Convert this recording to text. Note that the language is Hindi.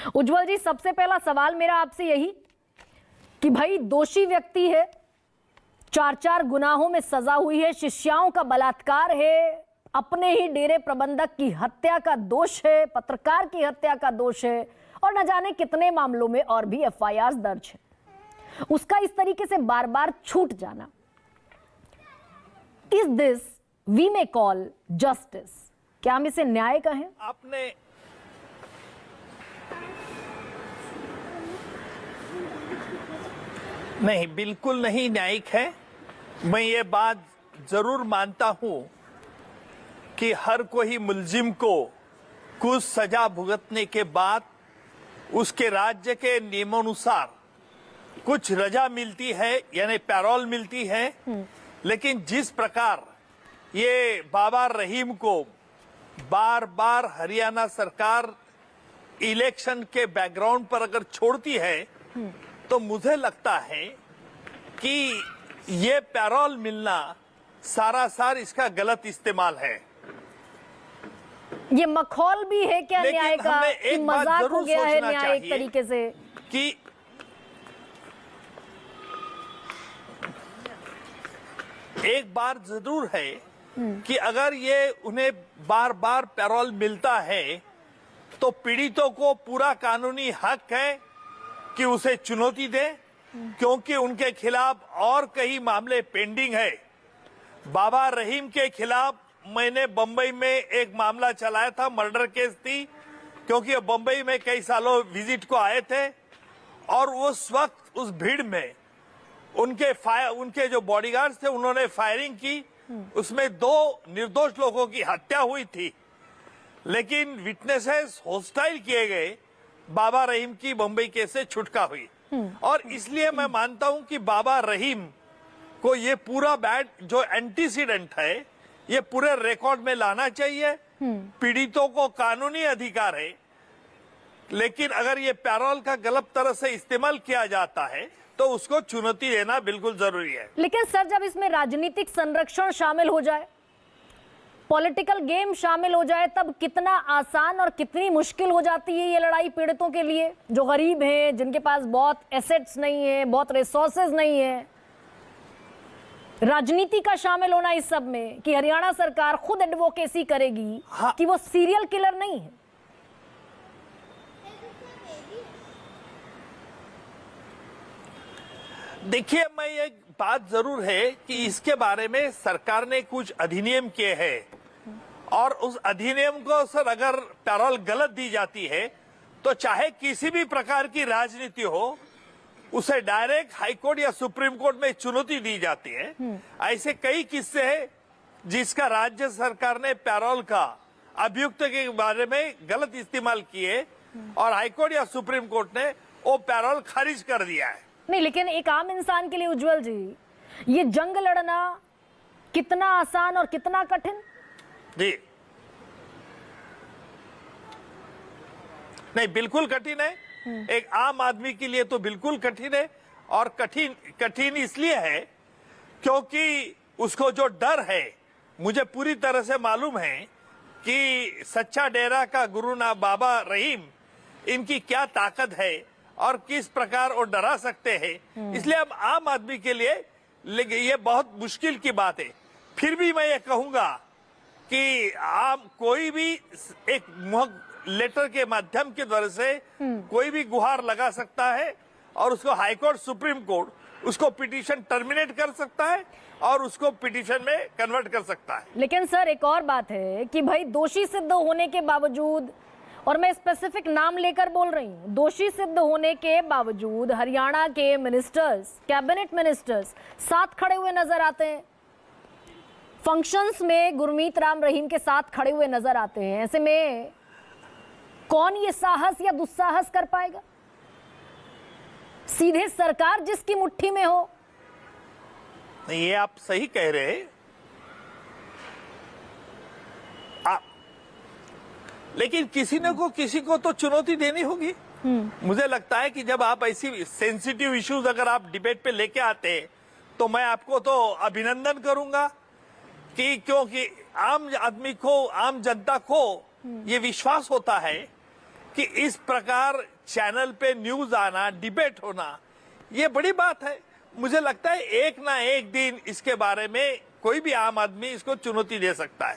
उज्जवल जी, सबसे पहला सवाल मेरा आपसे यही कि भाई दोषी व्यक्ति है, 4 गुनाहों में सजा हुई है, शिष्याओं का बलात्कार है, अपने ही डेरे प्रबंधक की हत्या का दोष है, पत्रकार की हत्या का दोष है और न जाने कितने मामलों में और भी एफआईआर दर्ज है। उसका इस तरीके से बार बार छूट जाना, is this we may call justice? क्या हम इसे न्याय कहें? आपने नहीं, बिल्कुल नहीं न्यायिक है। मैं ये बात जरूर मानता हूं कि हर कोई मुलजिम को कुछ सजा भुगतने के बाद उसके राज्य के नियमानुसार कुछ रजा मिलती है, यानी पैरोल मिलती है। लेकिन जिस प्रकार ये बाबा रहीम को बार बार हरियाणा सरकार इलेक्शन के बैकग्राउंड पर अगर छोड़ती है तो मुझे लगता है कि ये पैरोल मिलना सारासार इसका गलत इस्तेमाल है। ये मखौल भी है क्या न्याय का, कि मजाक हो गया है न्याय एक तरीके से? कि एक बार जरूर है कि अगर ये उन्हें बार बार पैरोल मिलता है तो पीड़ितों को पूरा कानूनी हक है कि उसे चुनौती दे, क्योंकि उनके खिलाफ और कई मामले पेंडिंग है। बाबा रहीम के खिलाफ मैंने बंबई में एक मामला चलाया था, मर्डर केस थी, क्योंकि बंबई में कई सालों विजिट को आए थे और उस वक्त उस भीड़ में उनके जो बॉडीगार्ड्स थे उन्होंने फायरिंग की, उसमें 2 निर्दोष लोगों की हत्या हुई थी। लेकिन विटनेसेस हॉस्टाइल किए गए, बाबा रहीम की बंबई केस से छुटका हुई। और इसलिए मैं मानता हूं कि बाबा रहीम को ये पूरा बैड जो एंटीसीडेंट है ये पूरे रिकॉर्ड में लाना चाहिए। पीड़ितों को कानूनी अधिकार है, लेकिन अगर ये पैरोल का गलत तरह से इस्तेमाल किया जाता है तो उसको चुनौती देना बिल्कुल जरूरी है। लेकिन सर, जब इसमें राजनीतिक संरक्षण शामिल हो जाए, पॉलिटिकल गेम शामिल हो जाए, तब कितना आसान और कितनी मुश्किल हो जाती है ये लड़ाई पीड़ितों के लिए, जो गरीब हैं, जिनके पास बहुत एसेट्स नहीं है, बहुत रिसोर्सेज नहीं है। राजनीति का शामिल होना इस सब में, कि हरियाणा सरकार खुद एडवोकेसी करेगी कि वो सीरियल किलर नहीं है। देखिए, मैं एक बात जरूर है कि इसके बारे में सरकार ने कुछ अधिनियम किए हैं और उस अधिनियम को सर अगर पैरोल गलत दी जाती है तो चाहे किसी भी प्रकार की राजनीति हो, उसे डायरेक्ट हाईकोर्ट या सुप्रीम कोर्ट में चुनौती दी जाती है। ऐसे कई किस्से हैं जिसका राज्य सरकार ने पैरोल का अभियुक्त के बारे में गलत इस्तेमाल किए और हाईकोर्ट या सुप्रीम कोर्ट ने वो पैरोल खारिज कर दिया है। नहीं, लेकिन एक आम इंसान के लिए उज्जवल जी, ये जंग लड़ना कितना आसान और कितना कठिन? जी नहीं, बिल्कुल कठिन है। एक आम आदमी के लिए तो बिल्कुल कठिन है। और कठिन इसलिए है क्योंकि उसको जो डर है, मुझे पूरी तरह से मालूम है कि सच्चा डेरा का गुरु ना बाबा रहीम, इनकी क्या ताकत है और किस प्रकार वो डरा सकते हैं। इसलिए अब आम आदमी के लिए ये बहुत मुश्किल की बात है। फिर भी मैं ये कहूंगा कि कोई भी एक लेटर के माध्यम के द्वारा से कोई भी गुहार लगा सकता है और उसको हाईकोर्ट सुप्रीम कोर्ट उसको पिटीशन टर्मिनेट कर सकता है और उसको पिटीशन में कन्वर्ट कर सकता है। लेकिन सर, एक और बात है कि भाई दोषी सिद्ध होने के बावजूद, और मैं स्पेसिफिक नाम लेकर बोल रही हूं, दोषी सिद्ध होने के बावजूद हरियाणा के मिनिस्टर्स, कैबिनेट मिनिस्टर्स साथ खड़े हुए नजर आते हैं। फंक्शंस में गुरमीत राम रहीम के साथ खड़े हुए नजर आते हैं। ऐसे में कौन ये साहस या दुस्साहस कर पाएगा? सीधे सरकार जिसकी मुट्ठी में हो। ये आप सही कह रहे हैं, लेकिन किसी को तो चुनौती देनी होगी। मुझे लगता है कि जब आप ऐसी सेंसिटिव इश्यूज अगर आप डिबेट पे लेके आते हैं तो मैं आपको तो अभिनंदन करूंगा कि क्योंकि आम आदमी को, आम जनता को ये विश्वास होता है कि इस प्रकार चैनल पे न्यूज आना, डिबेट होना, ये बड़ी बात है। मुझे लगता है एक ना एक दिन इसके बारे में कोई भी आम आदमी इसको चुनौती दे सकता है।